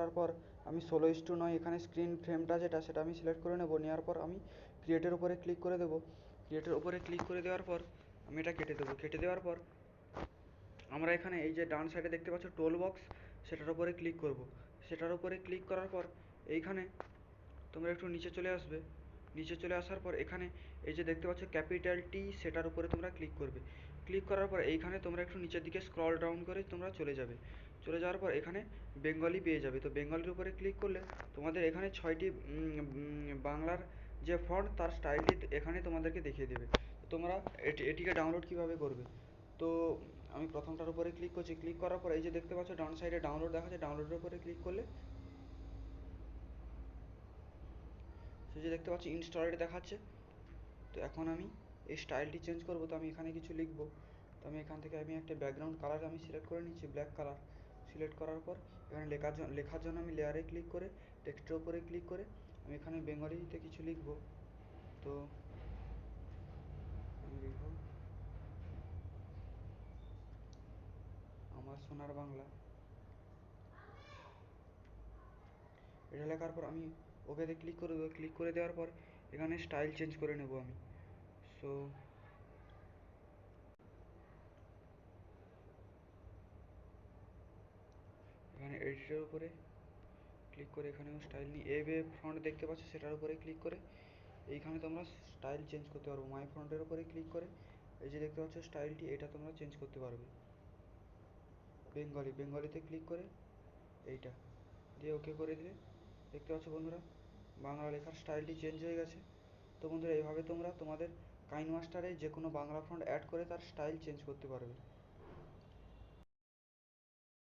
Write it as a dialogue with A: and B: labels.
A: করার পর আমি 16:9 এখানে স্ক্রিন ফ্রেমটা যেটা সেটা আমি সিলেক্ট করে নেব। নেওয়ার পর আমি ক্রিয়েটের উপরে ক্লিক করে দেবো। ক্রিয়েটের উপরে ক্লিক করে দেওয়ার পর আমি এটা কেটে দেবো। কেটে দেওয়ার পর আমরা এখানে এই যে ডান সাইডে দেখতে পাচ্ছ টোল বক্স, সেটার উপরে ক্লিক করব। সেটার উপরে ক্লিক করার পর এইখানে তোমরা একটু নিচে চলে আসবে। নিচে চলে আসার পর এখানে এই যে দেখতে পাচ্ছ ক্যাপিটাল টি, সেটার উপরে তোমরা ক্লিক করবে। ক্লিক করার পর এইখানে তোমরা একটু নিচের দিকে স্ক্রল ডাউন করে তোমরা চলে যাবে। চলে যাওয়ার পর এখানে বেঙ্গলি পেয়ে যাবে। তো বেঙ্গলির উপরে ক্লিক করলে তোমাদের এখানে 6টি বাংলার যে ফন্ট তার স্টাইলটি এখানে তোমাদেরকে দেখিয়ে দেবে। তোমরা এটিকে ডাউনলোড কীভাবে করবে, তো আমি প্রথমটার উপরে ক্লিক করছি। ক্লিক করার পর এই যে দেখতে পাচ্ছ ডান সাইডে ডাউনলোড দেখাচ্ছে, ডাউনলোডের উপরে ক্লিক করলে সে যে দেখতে পাচ্ছি ইনস্টলেড দেখাচ্ছে। তো এখন আমি এই স্টাইলটি চেঞ্জ করব। তো আমি এখানে কিছু লিখব। তো আমি এখান থেকে আমি একটা ব্যাকগ্রাউন্ড কালার আমি সিলেক্ট করে নিচ্ছি, ব্ল্যাক কালার। সিলেক্ট করার পর এখানে লেখার জন্য আমি লেয়ারে ক্লিক করে টেক্সটের উপরে ক্লিক করে আমি এখানে বেঙ্গলিতে কিছু লিখব। তো আমি লিখব আমার সোনার বাংলা। এটা লেখার পর আমি ওকেতে ক্লিক করে দেবো। ক্লিক করে দেওয়ার পর এখানে স্টাইল চেঞ্জ করে নেব আমি। সো এখানে এডিটের উপরে ক্লিক করে এখানেও স্টাইল নিয়ে এ ফ্রন্ট দেখতে পাচ্ছ সেটার উপরে ক্লিক করে এইখানে তোমরা স্টাইল চেঞ্জ করতে পারবো। মাই ফ্রন্টের উপরে ক্লিক করে এই যে দেখতে পাচ্ছ স্টাইলটি, এটা তোমরা চেঞ্জ করতে পারবে। বেঙ্গলিতে ক্লিক করে এইটা দিয়ে ওকে করে দিলে দেখতে পাচ্ছ বন্ধুরা বাংলা লেখার স্টাইলটি চেঞ্জ হয়ে গেছে। তো বন্ধুরা এইভাবে তোমরা তোমাদের কাইনমাস্টারে যে কোনো বাংলা ফন্ট অ্যাড করে তার স্টাইল চেঞ্জ করতে পারবে।